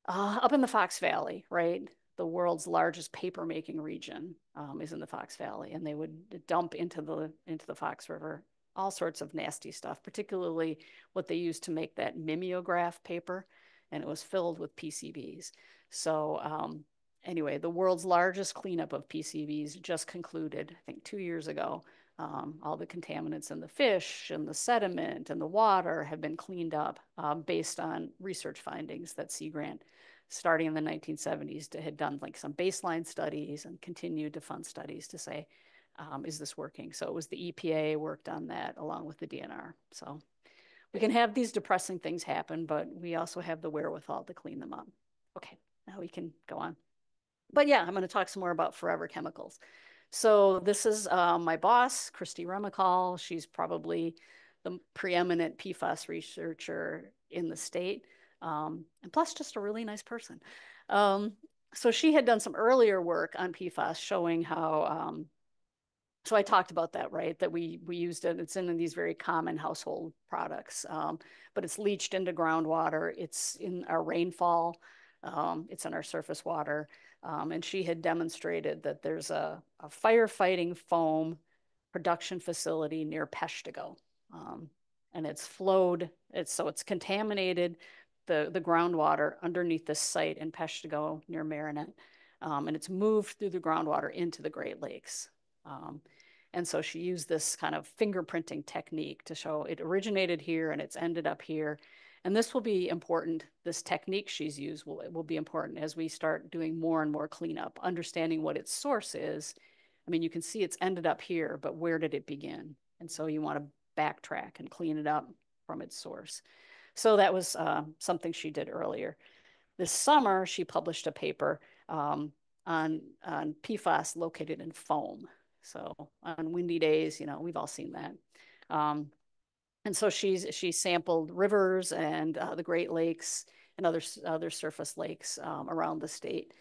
up in the Fox Valley, right? The world's largest paper making region is in the Fox Valley, and they would dump into the Fox River all sorts of nasty stuff, particularly what they used to make that mimeograph paper, and it was filled with PCBs. So anyway, the world's largest cleanup of PCBs just concluded, I think 2 years ago. All the contaminants in the fish and the sediment and the water have been cleaned up based on research findings that Sea Grant, starting in the 1970s, had done like some baseline studies and continued to fund studies to say, is this working? So it was the EPA worked on that along with the DNR. So we can have these depressing things happen, but we also have the wherewithal to clean them up. Okay, now we can go on. But yeah, I'm going to talk some more about forever chemicals. So this is my boss, Christy Remicall. She's probably the preeminent PFAS researcher in the state, and plus just a really nice person. So she had done some earlier work on PFAS showing how, so I talked about that, right? That we used it. It's in these very common household products, but it's leached into groundwater. It's in our rainfall. It's in our surface water. And she had demonstrated that there's a firefighting foam production facility near Peshtigo. And it's flowed, so it's contaminated the groundwater underneath this site in Peshtigo near Marinette. And it's moved through the groundwater into the Great Lakes. And so she used this kind of fingerprinting technique to show it originated here and it's ended up here. And this will be important. This technique she's used will be important as we start doing more and more cleanup, understanding what its source is. I mean, you can see it's ended up here, but where did it begin? And so you want to backtrack and clean it up from its source. So that was something she did earlier. This summer, she published a paper on PFAS located in foam. So on windy days, we've all seen that. And so she sampled rivers and the Great Lakes and other surface lakes around the state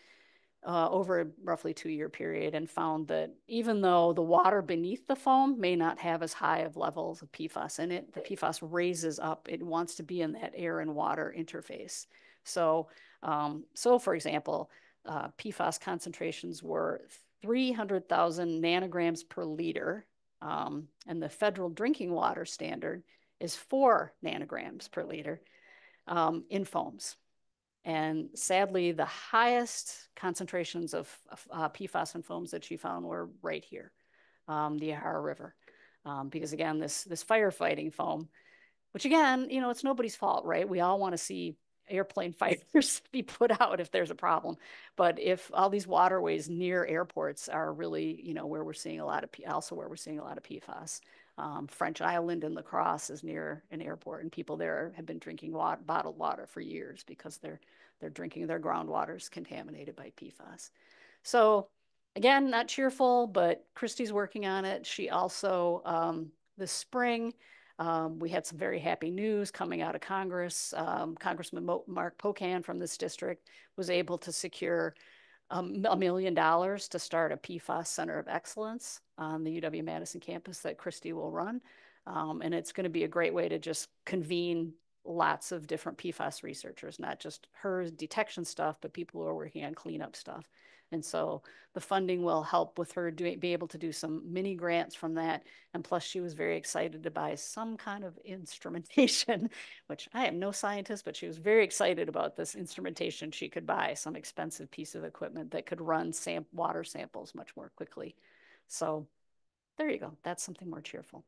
over a roughly 2-year period, and found that even though the water beneath the foam may not have as high of levels of PFAS in it, the PFAS raises up. It wants to be in that air and water interface. So for example, PFAS concentrations were 300,000 nanograms per liter, and the federal drinking water standard is 4 nanograms per liter in foams. And sadly, the highest concentrations of PFAS in foams that she found were right here, the Yahara River. Because again, this firefighting foam, which again, it's nobody's fault, right? We all want to see airplane fighters be put out if there's a problem. But if all these waterways near airports are really, where we're seeing a lot of, also where we're seeing a lot of PFAS. French Island in La Crosse is near an airport, and people there have been drinking bottled water for years because they're drinking their groundwaters contaminated by PFAS. So again, not cheerful, but Christy's working on it. She also, this spring, we had some very happy news coming out of Congress. Congressman Mark Pocan from this district was able to secure $1 million to start a PFAS Center of Excellence on the UW-Madison campus that Christy will run. And it's going to be a great way to just convene lots of different PFAS researchers, not just her detection stuff, but people who are working on cleanup stuff. And so the funding will help with her be able to do some mini grants from that. And plus she was very excited to buy some kind of instrumentation, which I am no scientist, but she was very excited about this instrumentation she could buy, some expensive piece of equipment that could run water samples much more quickly. So there you go. That's something more cheerful.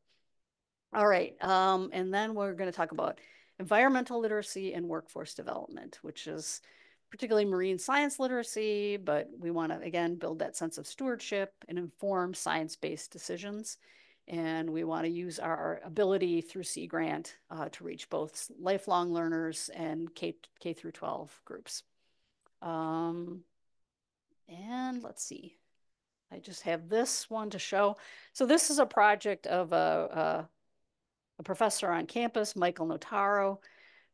All right. And then we're going to talk about environmental literacy and workforce development, which is particularly marine science literacy, but we want to, again, build that sense of stewardship and inform science-based decisions. And we want to use our ability through Sea Grant to reach both lifelong learners and K through 12 groups. And let's see, I just have this one to show. So this is a project of a professor on campus, Michael Notaro,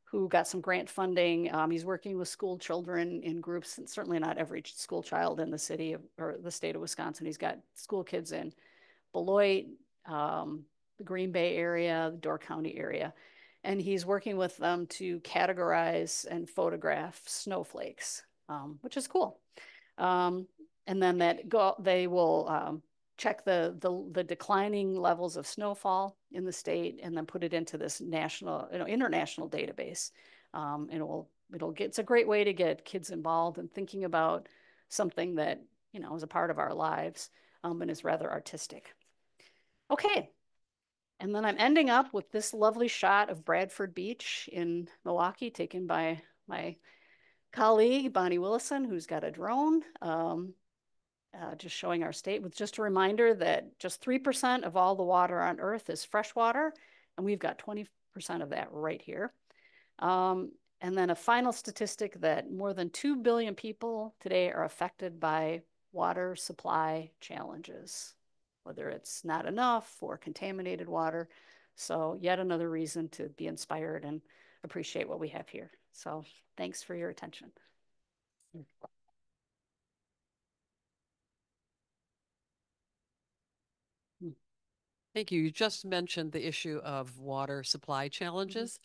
who got some grant funding. He's working with school children in groups, and certainly not every school child in the city or the state of Wisconsin. He's got school kids in Beloit, the Green Bay area, the Door County area. And he's working with them to categorize and photograph snowflakes, which is cool. And then they will check the declining levels of snowfall in the state, and then put it into this national, international database. And it's a great way to get kids involved and thinking about something that, is a part of our lives, and is rather artistic. Okay. And then I'm ending up with this lovely shot of Bradford Beach in Milwaukee, taken by my colleague, Bonnie Willison, who's got a drone. Just showing our state, with just a reminder that just 3% of all the water on Earth is freshwater, and we've got 20% of that right here. And then a final statistic that more than 2 billion people today are affected by water supply challenges, whether it's not enough or contaminated water. So yet another reason to be inspired and appreciate what we have here. So thanks for your attention. Thank you. You just mentioned the issue of water supply challenges.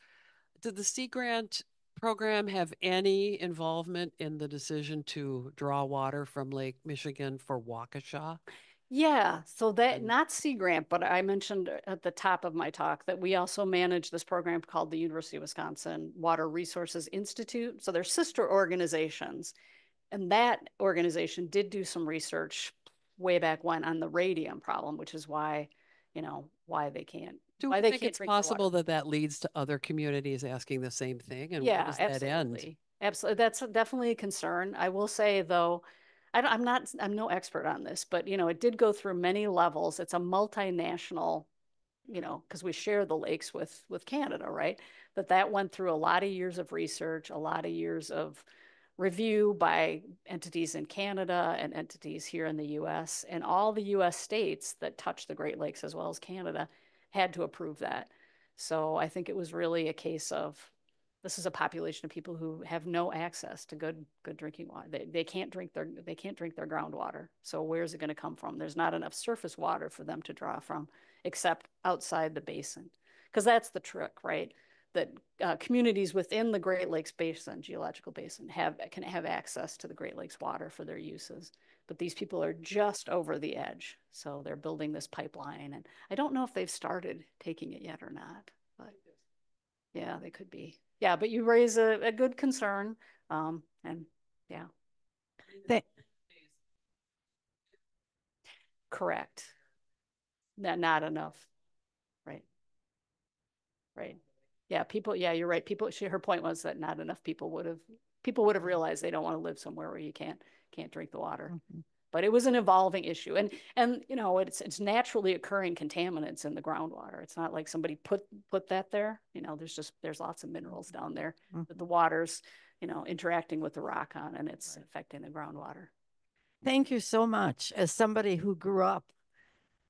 Did the Sea Grant program have any involvement in the decision to draw water from Lake Michigan for Waukesha? Yeah, so that, not Sea Grant, but I mentioned at the top of my talk that we also manage this program called the University of Wisconsin Water Resources Institute. So they're sister organizations. And that organization did do some research way back when on the radium problem, which is why, why they can't. Do why you they think can't it's drink the water. possible that that leads to other communities asking the same thing? And Yeah, where does that end? absolutely. Absolutely. That's definitely a concern. I will say, though, I'm no expert on this, but, it did go through many levels. It's a multinational, because we share the lakes with Canada, right? But that went through a lot of years of research, a lot of years of review by entities in Canada and entities here in the US. And all the US states that touch the Great Lakes, as well as Canada, had to approve that. So I think it was really a case of, this is a population of people who have no access to good drinking water. They can't drink their groundwater. So where's it going to come from? There's not enough surface water for them to draw from, except outside the basin. Because that's the trick, right? That communities within the Great Lakes Basin, geological basin, can have access to the Great Lakes water for their uses. But these people are just over the edge. So they're building this pipeline. And I don't know if they've started taking it yet or not. But yeah, they could be. Yeah, but you raise a good concern. And yeah. Correct. Not enough. Right. Right. Yeah, people, yeah, you're right. Her point was that not enough people would have realized they don't want to live somewhere where you can't drink the water. Mhm. But it was an evolving issue. And you know, it's naturally occurring contaminants in the groundwater. It's not like somebody put that there. You know, there's lots of minerals down there that the water's, you know, interacting with the rock on, and it's affecting the groundwater. Thank you so much. As somebody who grew up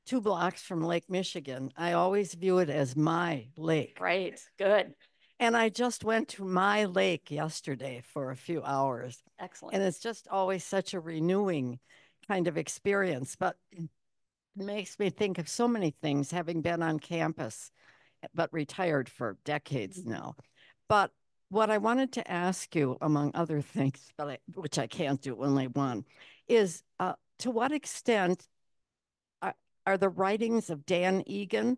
2 blocks from Lake Michigan, I always view it as my lake. Right. Good. And I just went to my lake yesterday for a few hours. Excellent. And it's just always such a renewing kind of experience. But it makes me think of so many things having been on campus, but retired for decades now. But what I wanted to ask you, among other things, which I can't do, only one, is to what extent are the writings of Dan Egan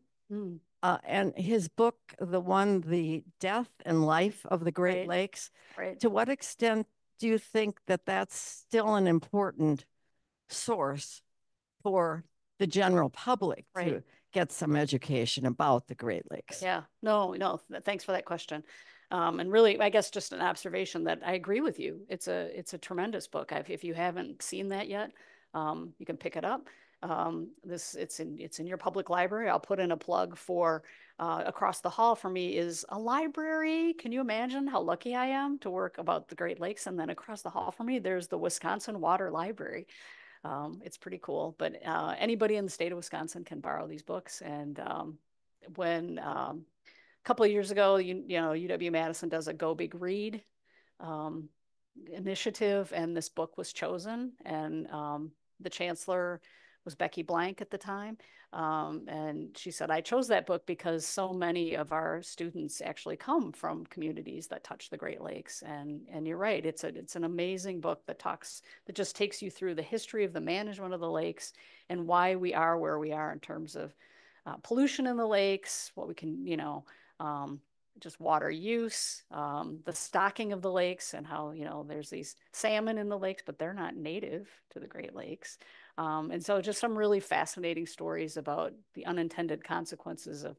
and his book, The Death and Life of the Great Lakes, to what extent do you think that that's still an important source for the general public to get some education about the Great Lakes? Yeah, no, thanks for that question. And really, I guess just an observation that I agree with you. It's a tremendous book. If you haven't seen that yet, you can pick it up. It's in your public library. I'll put in a plug for across the hall for me is a library. Can you imagine how lucky I am to work about the Great Lakes? And then across the hall for me, there's the Wisconsin Water Library. It's pretty cool, but anybody in the state of Wisconsin can borrow these books. And when a couple of years ago, you know, UW-Madison does a Go Big Read initiative, and this book was chosen. And the chancellor was Becky Blank at the time. And she said, I chose that book because so many of our students actually come from communities that touch the Great Lakes. And you're right, it's an amazing book that just takes you through the history of the management of the lakes and why we are where we are in terms of pollution in the lakes, what we can, you know, just water use, the stocking of the lakes, and how, you know, there's these salmon in the lakes, but they're not native to the Great Lakes. And so just some really fascinating stories about the unintended consequences of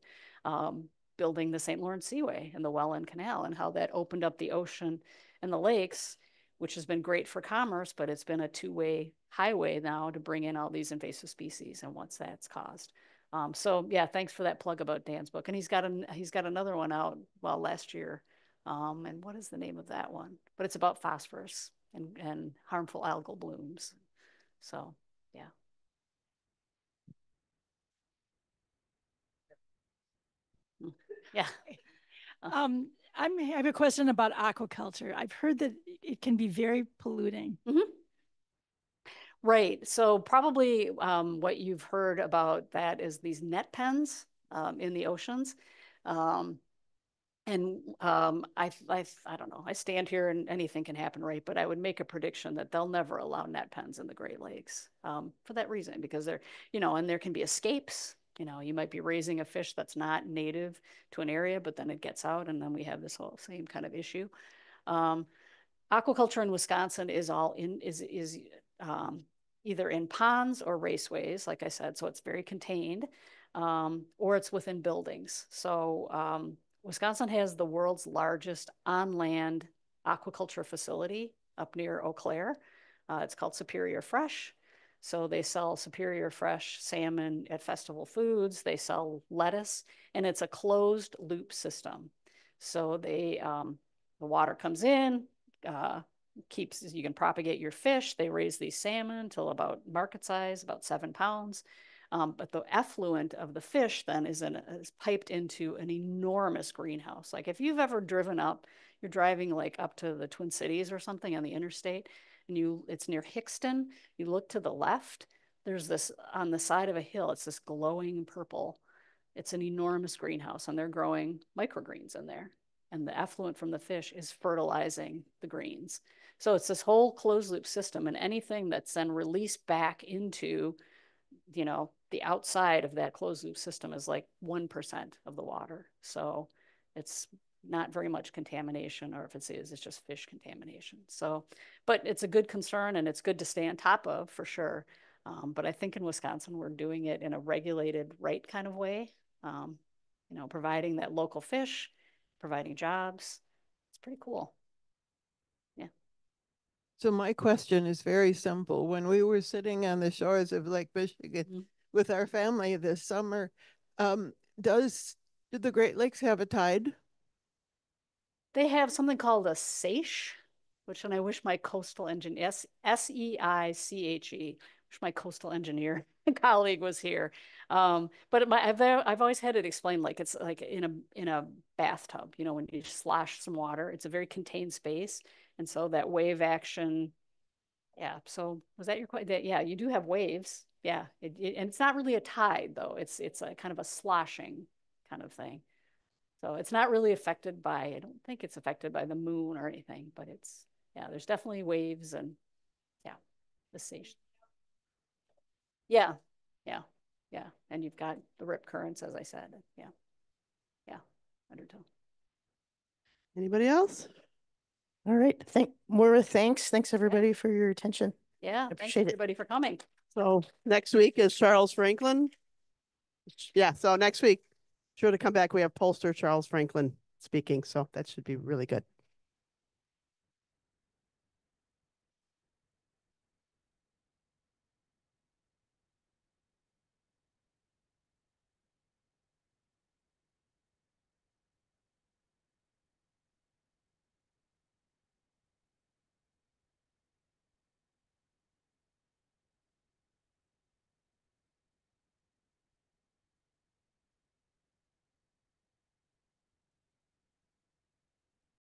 building the St. Lawrence Seaway and the Welland Canal, and how that opened up the ocean and the lakes, which has been great for commerce, but it's been a two-way highway now to bring in all these invasive species and what's that's caused. So yeah, thanks for that plug about Dan's book. And he's got another one out, well, last year. And what is the name of that one? But it's about phosphorus and harmful algal blooms. So yeah. Yeah. I have a question about aquaculture. I've heard that it can be very polluting. Right. So probably what you've heard about that is these net pens in the oceans. I don't know, I stand here and anything can happen, right? But I would make a prediction that they'll never allow net pens in the Great Lakes for that reason, because they're, you know, and there can be escapes. You know, you might be raising a fish that's not native to an area, but then it gets out, and then we have this whole same kind of issue. Aquaculture in Wisconsin is either in ponds or raceways, like I said, so it's very contained, or it's within buildings. So Wisconsin has the world's largest on-land aquaculture facility up near Eau Claire. It's called Superior Fresh. So they sell Superior Fresh salmon at Festival Foods. They sell lettuce, and it's a closed loop system. So the water comes in, you can propagate your fish. They raise these salmon until about market size, about 7 pounds. But the effluent of the fish then is piped into an enormous greenhouse. Like if you've ever driven up, you're driving like up to the Twin Cities or something on the interstate, and it's near Hickston. You look to the left, there's this on the side of a hill, it's this glowing purple. It's an enormous greenhouse, and they're growing microgreens in there. And the effluent from the fish is fertilizing the greens. So it's this whole closed loop system, and anything that's then released back into, you know, the outside of that closed loop system is like 1% of the water. So it's not very much contamination, or if it is, it's just fish contamination. So, but it's a good concern, and it's good to stay on top of for sure. But I think in Wisconsin, we're doing it in a regulated, right kind of way, you know, providing that local fish providing jobs. It's pretty cool. Yeah. So my question is very simple. When we were sitting on the shores of Lake Michigan with our family this summer, did the Great Lakes have a tide? They have something called a seiche, which, and I wish my coastal engineer, Seiche, wish my coastal engineer colleague was here. But I've always had it explained like it's like in a bathtub, you know, when you slosh some water, it's a very contained space. And so that wave action, yeah. So was that your question? Yeah, you do have waves. Yeah. And it's not really a tide though. It's a kind of a sloshing kind of thing. So it's not really affected by, I don't think it's affected by the moon or anything, but it's, yeah, there's definitely waves and yeah, the station. Yeah, yeah, yeah. And you've got the rip currents, as I said. Yeah, yeah, undertow. Anybody else? All right. Moira, thanks. Thanks everybody for your attention. Yeah, thanks appreciate it. everybody for coming. So next week is Charles Franklin. Yeah, so next week, sure to come back. We have pollster Charles Franklin speaking, so that should be really good.